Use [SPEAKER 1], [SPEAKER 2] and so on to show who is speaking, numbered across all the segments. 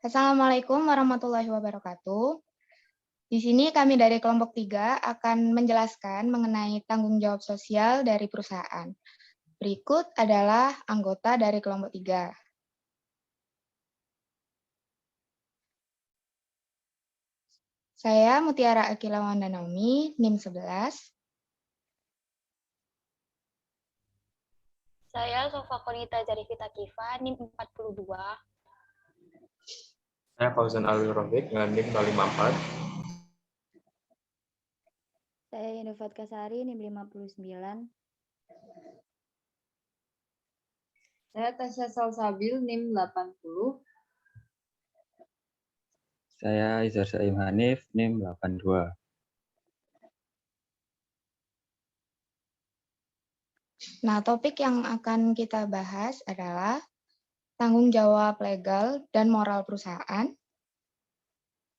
[SPEAKER 1] Assalamualaikum warahmatullahi wabarakatuh. Di sini kami dari kelompok 3 akan menjelaskan mengenai tanggung jawab sosial dari perusahaan. Berikut adalah anggota dari kelompok 3. Saya Mutiara Akila Wanda Naomi, NIM 11.
[SPEAKER 2] Saya Sofa Konita Jarifita Kifa, NIM 42.
[SPEAKER 3] Saya Fauzan Alwi Rofiq dengan NIM 054.
[SPEAKER 4] Saya Indofat Kasari, NIM 59.
[SPEAKER 5] Saya Tasya Salsabil, NIM 80.
[SPEAKER 6] Saya Izhar Saim Hanif, NIM 82.
[SPEAKER 1] Nah, topik yang akan kita bahas adalah tanggung jawab legal dan moral perusahaan.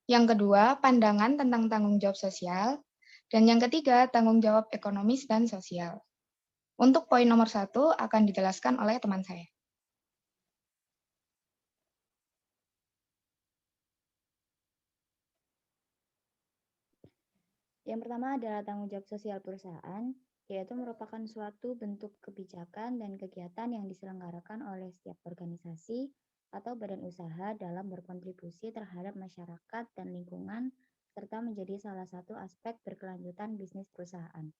[SPEAKER 1] Yang kedua, pandangan tentang tanggung jawab sosial. Dan yang ketiga, tanggung jawab ekonomis dan sosial. Untuk poin nomor 1 akan dijelaskan oleh teman saya.
[SPEAKER 4] Yang pertama adalah tanggung jawab sosial perusahaan, yaitu merupakan suatu bentuk kebijakan dan kegiatan yang diselenggarakan oleh setiap organisasi atau badan usaha dalam berkontribusi terhadap masyarakat dan lingkungan, serta menjadi salah satu aspek berkelanjutan bisnis perusahaan.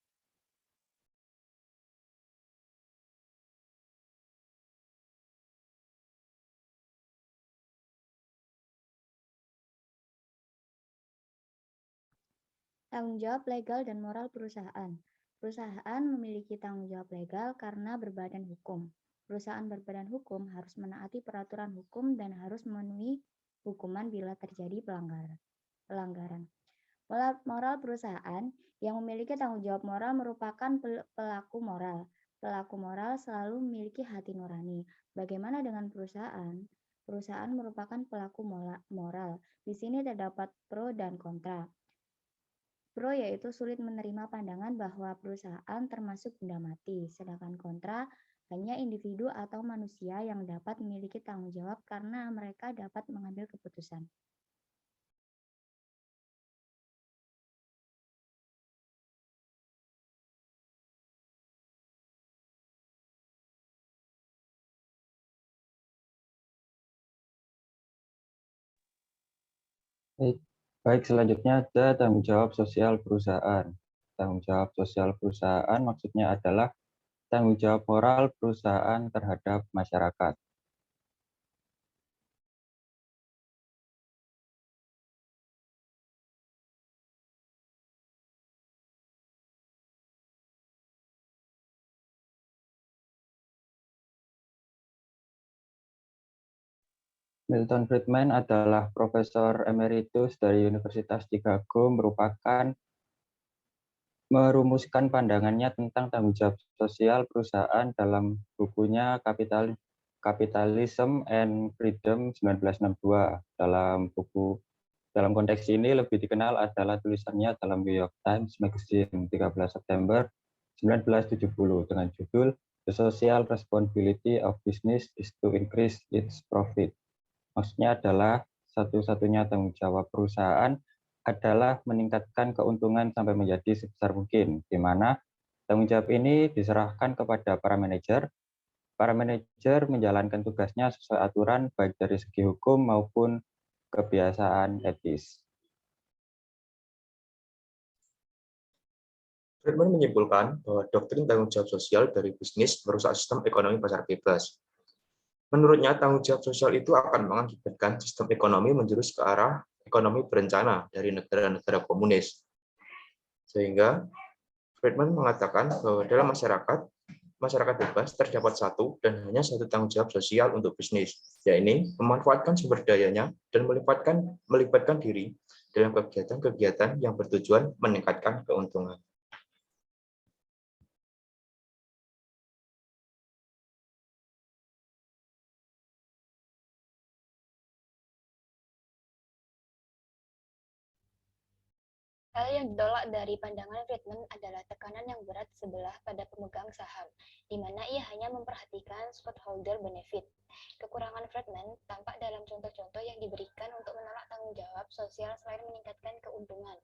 [SPEAKER 4] Tanggung jawab legal dan moral perusahaan. Perusahaan memiliki tanggung jawab legal karena berbadan hukum. Perusahaan berbadan hukum harus menaati peraturan hukum dan harus memenuhi hukuman bila terjadi pelanggaran. Moral perusahaan yang memiliki tanggung jawab moral merupakan pelaku moral. Pelaku moral selalu memiliki hati nurani. Bagaimana dengan perusahaan? Perusahaan merupakan pelaku moral. Di sini terdapat pro dan kontra. Pro yaitu sulit menerima pandangan bahwa perusahaan termasuk benda mati, sedangkan kontra hanya individu atau manusia yang dapat memiliki tanggung jawab karena mereka dapat mengambil keputusan.
[SPEAKER 6] Baik, selanjutnya ada tanggung jawab sosial perusahaan. Tanggung jawab sosial perusahaan maksudnya adalah tanggung jawab moral perusahaan terhadap masyarakat. Milton Friedman adalah Profesor Emeritus dari Universitas Chicago, merumuskan pandangannya tentang tanggung jawab sosial perusahaan dalam bukunya Capitalism and Freedom 1962. Dalam konteks ini lebih dikenal adalah tulisannya dalam New York Times Magazine 13 September 1970 dengan judul The Social Responsibility of Business is to Increase its Profit. Maksudnya adalah satu-satunya tanggung jawab perusahaan adalah meningkatkan keuntungan sampai menjadi sebesar mungkin, di mana tanggung jawab ini diserahkan kepada para manajer. Para manajer menjalankan tugasnya sesuai aturan baik dari segi hukum maupun kebiasaan etis.
[SPEAKER 3] Friedman menyimpulkan bahwa doktrin tanggung jawab sosial dari bisnis merusak sistem ekonomi pasar bebas. Menurutnya, tanggung jawab sosial itu akan mengakibatkan sistem ekonomi menjurus ke arah ekonomi berencana dari negara-negara komunis. Sehingga Friedman mengatakan bahwa dalam masyarakat bebas terdapat satu dan hanya satu tanggung jawab sosial untuk bisnis, yaitu memanfaatkan sumber dayanya dan melibatkan diri dalam kegiatan-kegiatan yang bertujuan meningkatkan keuntungan.
[SPEAKER 2] Hal yang ditolak dari pandangan Friedman adalah tekanan yang berat sebelah pada pemegang saham, di mana ia hanya memperhatikan stakeholder benefit. Kekurangan Friedman tampak dalam contoh-contoh yang diberikan untuk menolak tanggung jawab sosial selain meningkatkan keuntungan.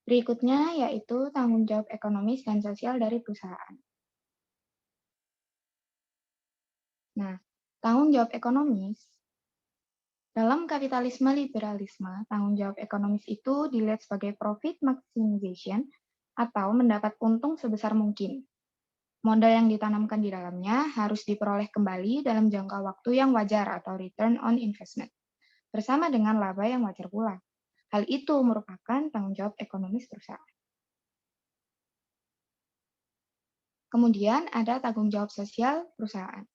[SPEAKER 1] Berikutnya yaitu tanggung jawab ekonomis dan sosial dari perusahaan. Nah, tanggung jawab ekonomis dalam kapitalisme liberalisme, tanggung jawab ekonomis itu dilihat sebagai profit maximization atau mendapat untung sebesar mungkin. Modal yang ditanamkan di dalamnya harus diperoleh kembali dalam jangka waktu yang wajar atau return on investment, bersama dengan laba yang wajar pula. Hal itu merupakan tanggung jawab ekonomis perusahaan. Kemudian ada tanggung jawab sosial perusahaan.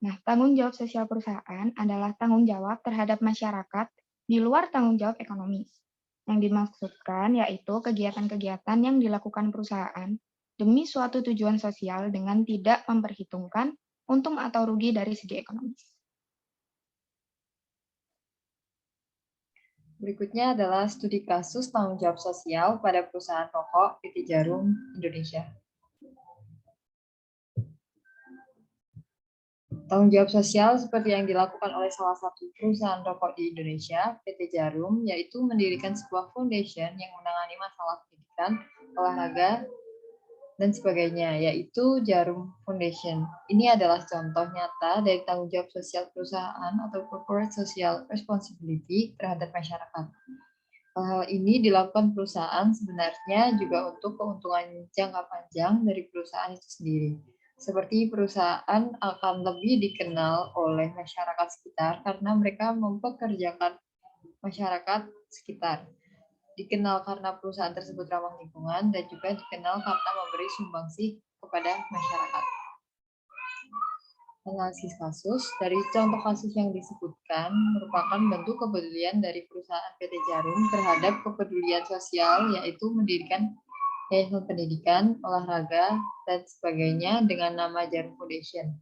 [SPEAKER 1] Nah, tanggung jawab sosial perusahaan adalah tanggung jawab terhadap masyarakat di luar tanggung jawab ekonomis. Yang dimaksudkan yaitu kegiatan-kegiatan yang dilakukan perusahaan demi suatu tujuan sosial dengan tidak memperhitungkan untung atau rugi dari segi ekonomis.
[SPEAKER 5] Berikutnya adalah studi kasus tanggung jawab sosial pada perusahaan rokok PT Jarum Indonesia. Tanggung jawab sosial seperti yang dilakukan oleh salah satu perusahaan rokok di Indonesia, PT Jarum, yaitu mendirikan sebuah foundation yang menangani masalah pendidikan, olahraga, dan sebagainya, yaitu Jarum Foundation. Ini adalah contoh nyata dari tanggung jawab sosial perusahaan atau corporate social responsibility terhadap masyarakat. Hal ini dilakukan perusahaan sebenarnya juga untuk keuntungan jangka panjang dari perusahaan itu sendiri. Seperti perusahaan akan lebih dikenal oleh masyarakat sekitar karena mereka mempekerjakan masyarakat sekitar. Dikenal karena perusahaan tersebut ramah lingkungan dan juga dikenal karena memberi sumbangsih kepada masyarakat. Analisis kasus dari contoh kasus yang disebutkan merupakan bentuk kepedulian dari perusahaan PT Jarum terhadap kepedulian sosial, yaitu mendirikan yayasan pendidikan, olahraga, dan sebagainya dengan nama Jarum Foundation.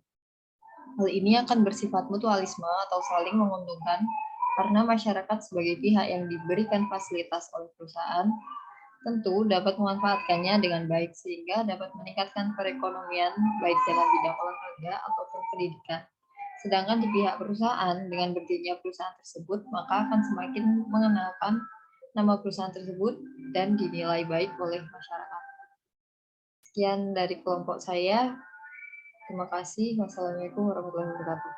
[SPEAKER 5] Hal ini akan bersifat mutualisme atau saling menguntungkan karena masyarakat sebagai pihak yang diberikan fasilitas oleh perusahaan tentu dapat memanfaatkannya dengan baik sehingga dapat meningkatkan perekonomian baik dalam bidang olahraga ataupun pendidikan. Sedangkan di pihak perusahaan dengan berdirinya perusahaan tersebut maka akan semakin mengenalkan nama perusahaan tersebut dan dinilai baik oleh masyarakat. Sekian dari kelompok saya. Terima kasih. Wassalamualaikum warahmatullahi wabarakatuh.